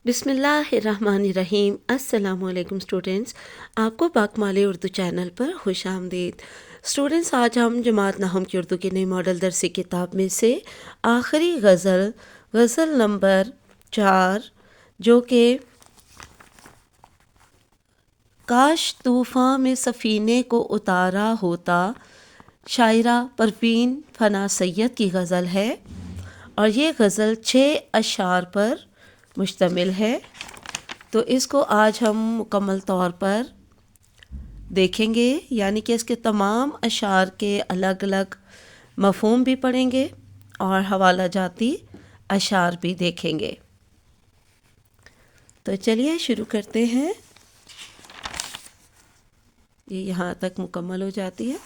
بسم اللہ الرحمن الرحیم۔ السلام علیکم اسٹوڈنٹس، آپ کو باکمال اردو چینل پر خوش آمدید۔ اسٹوڈنٹس، آج ہم جماعت نحوم کی اردو کی نئی ماڈل درسی کتاب میں سے آخری غزل نمبر 4 جو کہ کاش طوفان میں سفینے کو اتارا ہوتا، شاعرہ پروین فنا سید کی غزل ہے، اور یہ غزل 6 اشعار پر مشتمل ہے۔ تو اس کو آج ہم مکمل طور پر دیکھیں گے، یعنی کہ اس کے تمام اشعار کے الگ الگ مفہوم بھی پڑھیں گے اور حوالہ جاتی اشعار بھی دیکھیں گے۔ تو چلیے شروع کرتے ہیں۔ یہ یہاں تک مکمل ہو جاتی ہے،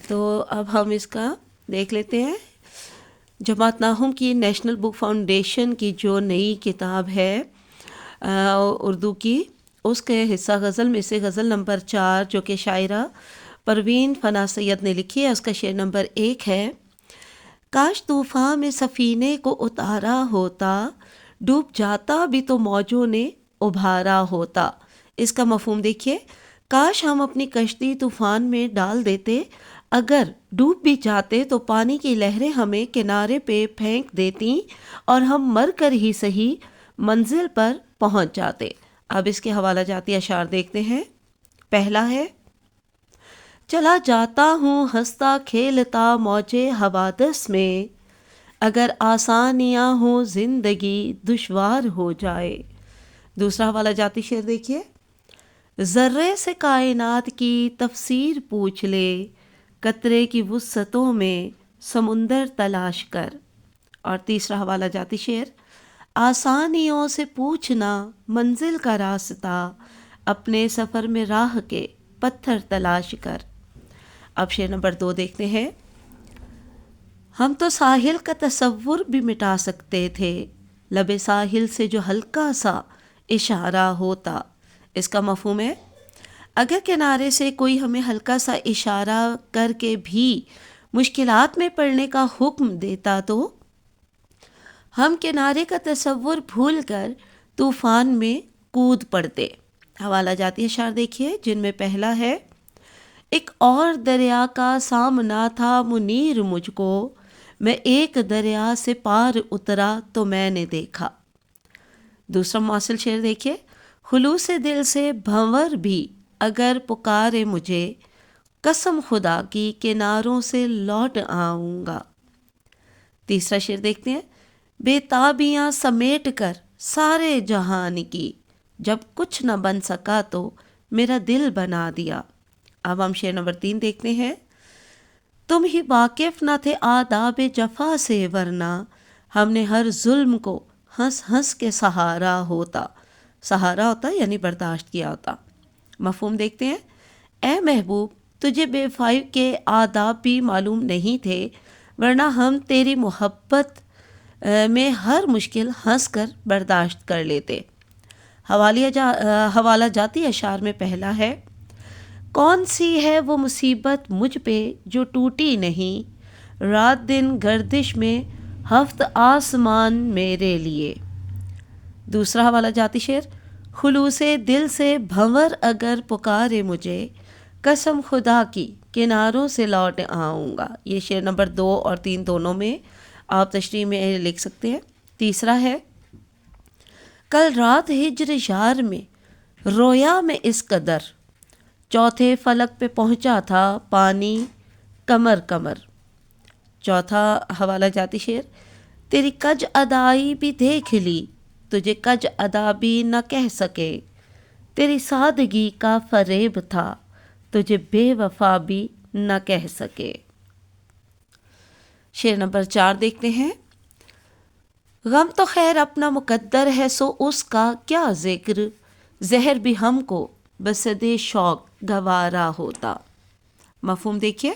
تو اب ہم اس کا دیکھ لیتے ہیں۔ جماعت نحوم کی نیشنل بک فاؤنڈیشن کی جو نئی کتاب ہے اردو کی، اس کے حصہ غزل میں سے غزل نمبر 4 جو کہ شاعرہ پروین فنا سید نے لکھی ہے، اس کا شعر نمبر 1 ہے: کاش طوفان میں سفینے کو اتارا ہوتا، ڈوب جاتا بھی تو موجوں نے ابھارا ہوتا۔ اس کا مفہوم دیکھیے، کاش ہم اپنی کشتی طوفان میں ڈال دیتے، اگر ڈوب بھی جاتے تو پانی کی لہریں ہمیں کنارے پہ پھینک دیتی اور ہم مر کر ہی صحیح منزل پر پہنچ جاتے۔ اب اس کے حوالہ جاتی اشعار دیکھتے ہیں۔ پہلا ہے: چلا جاتا ہوں ہنستا کھیلتا موجے حوادث میں، اگر آسانیاں ہوں زندگی دشوار ہو جائے۔ دوسرا حوالہ جاتی شعر دیکھیے: ذرے سے کائنات کی تفسیر پوچھ لے، قطرے کی وسعتوں میں سمندر تلاش کر۔ اور تیسرا حوالہ جاتی شعر: آسانیوں سے پوچھنا منزل کا راستہ، اپنے سفر میں راہ کے پتھر تلاش کر۔ اب شعر نمبر 2 دیکھتے ہیں۔ ہم تو ساحل کا تصور بھی مٹا سکتے تھے، لب ساحل سے جو ہلکا سا اشارہ ہوتا۔ اس کا مفہوم ہے، اگر کنارے سے کوئی ہمیں ہلکا سا اشارہ کر کے بھی مشکلات میں پڑنے کا حکم دیتا تو ہم کنارے کا تصور بھول کر طوفان میں کود پڑتے۔ حوالہ جاتی اشعار دیکھیے، جن میں پہلا ہے: ایک اور دریا کا سامنا تھا منیر مجھ کو، میں ایک دریا سے پار اترا تو میں نے دیکھا۔ دوسرا مواصل شعر دیکھیے: خلوص دل سے بھنور بھی اگر پکارے مجھے، قسم خدا کی کناروں سے لوٹ آؤں گا۔ تیسرا شعر دیکھتے ہیں: بے تابیاں سمیٹ کر سارے جہان کی، جب کچھ نہ بن سکا تو میرا دل بنا دیا۔ اب ہم شعر نمبر 3 دیکھتے ہیں۔ تم ہی واقف نہ تھے آداب جفا سے، ورنہ ہم نے ہر ظلم کو ہنس ہنس کے سہارا ہوتا یعنی برداشت کیا ہوتا۔ مفہوم دیکھتے ہیں۔ اے محبوب، تجھے بے وفائی کے آداب بھی معلوم نہیں تھے، ورنہ ہم تیری محبت میں ہر مشکل ہنس کر برداشت کر لیتے۔ حوالہ جاتی اشعار میں پہلا ہے: کون سی ہے وہ مصیبت مجھ پہ جو ٹوٹی نہیں، رات دن گردش میں ہفت آسمان میرے لیے۔ دوسرا حوالہ جاتی شعر: خلوص دل سے بھنور اگر پکارے مجھے، قسم خدا کی کناروں سے لوٹ آؤں گا۔ یہ شعر نمبر 2 اور 3 دونوں میں آپ تشریح میں لکھ سکتے ہیں۔ تیسرا ہے: کل رات ہجر یار میں رویا میں اس قدر، چوتھے فلک پہ پہنچا تھا پانی کمر کمر۔ چوتھا حوالہ جاتی شعر: تیری کج ادائی بھی دیکھ لی، تجھے کج ادا بھی نہ کہہ سکے، تیری سادگی کا فریب تھا، تجھے بے وفا بھی نہ کہہ سکے۔ شعر نمبر 4 دیکھتے ہیں۔ غم تو خیر اپنا مقدر ہے، سو اس کا کیا ذکر، زہر بھی ہم کو بصدِ شوق گوارا ہوتا۔ مفہوم دیکھیے،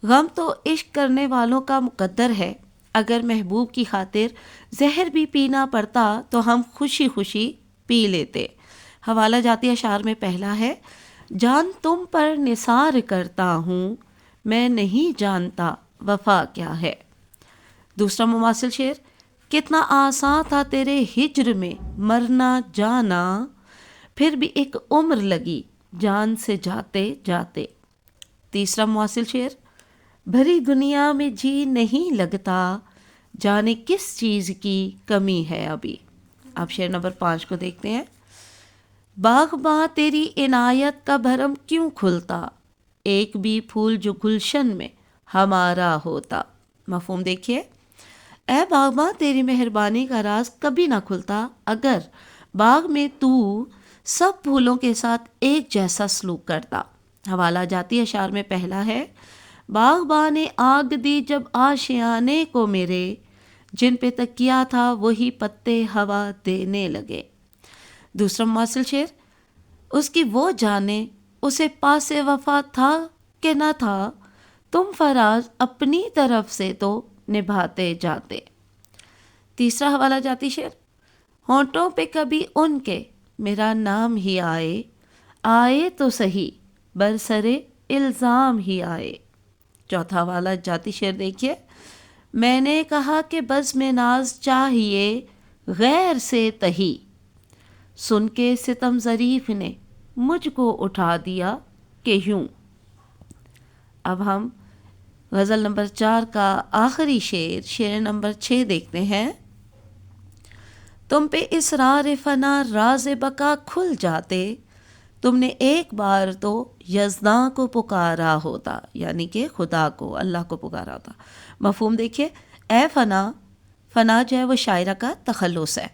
غم تو عشق کرنے والوں کا مقدر ہے، اگر محبوب کی خاطر زہر بھی پینا پڑتا تو ہم خوشی خوشی پی لیتے۔ حوالہ جاتی اشعار میں پہلا ہے: جان تم پر نثار کرتا ہوں، میں نہیں جانتا وفا کیا ہے۔ دوسرا مماثل شعر: کتنا آسان تھا تیرے ہجر میں مرنا جانا، پھر بھی ایک عمر لگی جان سے جاتے جاتے۔ تیسرا مواصل شعر، بھری دنیا میں جی نہیں لگتا، جانے کس چیز کی کمی ہے ابھی۔ اب شعر نمبر 5 کو دیکھتے ہیں۔ باغباں تیری عنایت کا بھرم کیوں کھلتا، ایک بھی پھول جو گلشن میں ہمارا ہوتا۔ مفہوم دیکھیے، اے باغباں تیری مہربانی کا راز کبھی نہ کھلتا اگر باغ میں تو سب پھولوں کے ساتھ ایک جیسا سلوک کرتا۔ حوالہ جاتی اشعار میں پہلا ہے، باغباں نے آگ دی جب آشیانے کو میرے، جن پہ تکیا تھا وہی پتے ہوا دینے لگے۔ دوسرا مواصل شعر، اس کی وہ جانے اسے پاس وفا تھا کہ نہ تھا، تم فراز اپنی طرف سے تو نبھاتے جاتے۔ تیسرا حوالہ جاتی شعر، ہونٹوں پہ کبھی ان کے میرا نام ہی آئے، آئے تو صحیح برسرے الزام ہی آئے۔ چوتھا حوالہ جاتی شعر دیکھیے، میں نے کہا کہ بزم میں ناز چاہیے غیر سے تہی، سن کے ستم ظریف نے مجھ کو اٹھا دیا کہ یوں۔ اب ہم غزل نمبر 4 کا آخری شعر، شعر نمبر 6 دیکھتے ہیں۔ تم پہ اسرار فنا راز بقا کھل جاتے، تم نے ایک بار تو یزداں کو پکارا ہوتا، یعنی کہ خدا کو، اللہ کو پکارا ہوتا۔ مفہوم دیکھیے، اے فنا، فنا جو ہے وہ شاعرہ کا تخلص ہے۔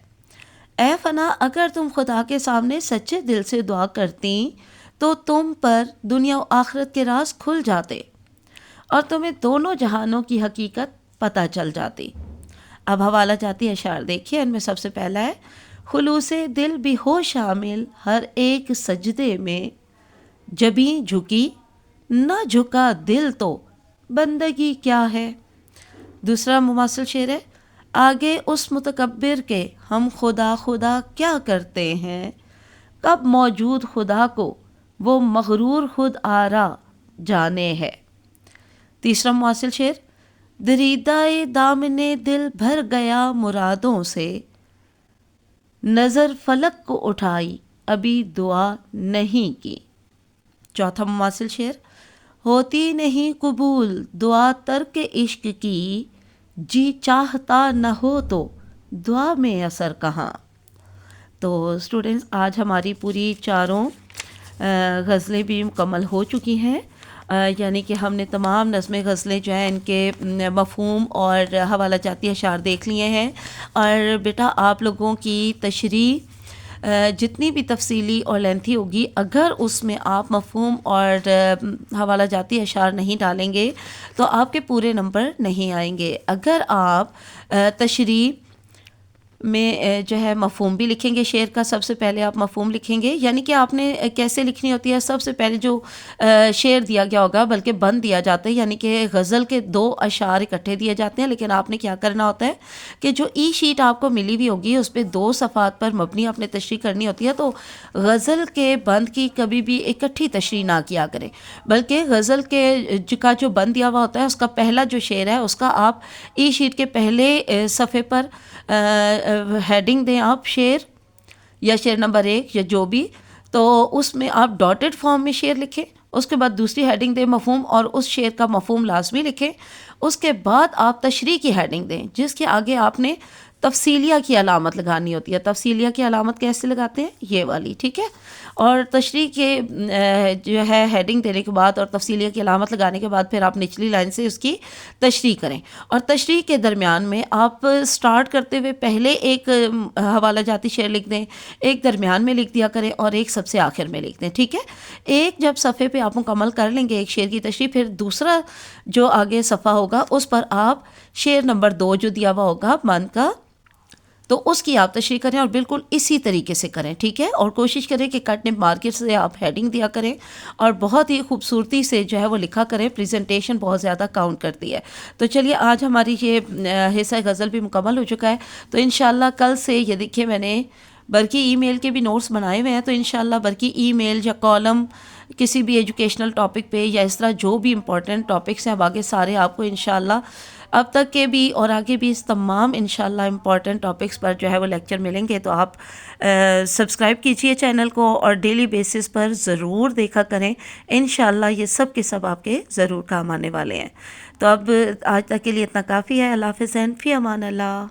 اے فنا، اگر تم خدا کے سامنے سچے دل سے دعا کرتی تو تم پر دنیا و آخرت کے راز کھل جاتے اور تمہیں دونوں جہانوں کی حقیقت پتہ چل جاتی۔ اب حوالہ جاتی اشعار دیکھیے، ان میں سب سے پہلا ہے، خلوص دل بھی ہو شامل ہر ایک سجدے میں، جبیں جھکی نہ جھکا دل تو بندگی کیا ہے۔ دوسرا مماثل شعر ہے، آگے اس متکبر کے ہم خدا خدا کیا کرتے ہیں، کب موجود خدا کو وہ مغرور خود آرا جانے ہے۔ تیسرا مواصل شعر، دریدہ دامن دل بھر گیا مرادوں سے، نظر فلک کو اٹھائی ابھی دعا نہیں کی۔ چوتھا مواصل شعر، ہوتی نہیں قبول دعا ترک عشق کی، جی چاہتا نہ ہو تو دعا میں اثر کہاں۔ تو اسٹوڈنٹس، آج ہماری پوری چاروں غزلیں بھی مکمل ہو چکی ہیں، یعنی کہ ہم نے تمام نظم غزلیں جو ہیں ان کے مفہوم اور حوالہ جاتی اشعار دیکھ لیے ہیں۔ اور بیٹا آپ لوگوں کی تشریح جتنی بھی تفصیلی اور لینتھی ہوگی، اگر اس میں آپ مفہوم اور حوالہ جاتی اشعار نہیں ڈالیں گے تو آپ کے پورے نمبر نہیں آئیں گے۔ اگر آپ تشریح میں جو ہے مفہوم بھی لکھیں گے، شعر کا سب سے پہلے آپ مفہوم لکھیں گے، یعنی کہ آپ نے کیسے لکھنی ہوتی ہے، سب سے پہلے جو شعر دیا گیا ہوگا، بلکہ بند دیا جاتا ہے، یعنی کہ غزل کے 2 اشعار اکٹھے دیے جاتے ہیں، لیکن آپ نے کیا کرنا ہوتا ہے کہ جو ای شیٹ آپ کو ملی ہوئی ہوگی اس پہ 2 صفحات پر مبنی آپ نے تشریح کرنی ہوتی ہے۔ تو غزل کے بند کی کبھی بھی اکٹھی تشریح نہ کیا کریں، بلکہ غزل کے کا جو بند دیا ہوا ہوتا ہے اس کا پہلا جو شعر ہے اس کا آپ ای شیٹ کے پہلے صفحے پر ہیڈنگ دیں، آپ شعر یا شعر نمبر 1 یا جو بھی، تو اس میں آپ ڈاٹڈ فارم میں شعر لکھیں، اس کے بعد دوسری ہیڈنگ دیں مفہوم، اور اس شعر کا مفہوم لازمی لکھیں۔ اس کے بعد آپ تشریح کی ہیڈنگ دیں جس کے آگے آپ نے تفصیلیہ کی علامت لگانی ہوتی ہے۔ تفصیلیہ کی علامت کیسے لگاتے ہیں، یہ والی، ٹھیک ہے۔ اور تشریح کے جو ہے ہیڈنگ دینے کے بعد اور تفصیلیہ کی علامت لگانے کے بعد پھر آپ نچلی لائن سے اس کی تشریح کریں، اور تشریح کے درمیان میں آپ سٹارٹ کرتے ہوئے پہلے ایک حوالہ جاتی شعر لکھ دیں، ایک درمیان میں لکھ دیا کریں اور ایک سب سے آخر میں لکھ دیں، ٹھیک ہے۔ ایک جب صفحے پہ آپ مکمل کر لیں گے ایک شعر کی تشریح، پھر دوسرا جو آگے صفحہ ہوگا اس پر آپ شعر نمبر 2 جو دیا ہوا ہوگا بند کا، تو اس کی آپ تشریح کریں اور بالکل اسی طریقے سے کریں، ٹھیک ہے۔ اور کوشش کریں کہ کٹ نب مارکر سے آپ ہیڈنگ دیا کریں اور بہت ہی خوبصورتی سے جو ہے وہ لکھا کریں، پریزنٹیشن بہت زیادہ کاؤنٹ کرتی ہے۔ تو چلیے آج ہماری یہ حصہ غزل بھی مکمل ہو چکا ہے، تو انشاءاللہ کل سے یہ دیکھیے میں نے برقی ای میل کے بھی نوٹس بنائے ہوئے ہیں، تو انشاءاللہ برقی ای میل یا کالم کسی بھی ایجوکیشنل ٹاپک پہ یا اس طرح جو بھی امپورٹنٹ ٹاپکس ہیں اب آگے سارے آپ کو انشاءاللہ اب تک کے بھی اور آگے بھی اس تمام انشاءاللہ امپورٹنٹ ٹاپکس پر جو ہے وہ لیکچر ملیں گے، تو آپ سبسکرائب کیجئے چینل کو اور ڈیلی بیسس پر ضرور دیکھا کریں. انشاءاللہ یہ سب کے سب آپ کے ضرور کام آنے والے ہیں. تو اب آج تک کے لیے اتنا کافی ہے. اللہ حافظ، فی امان اللہ.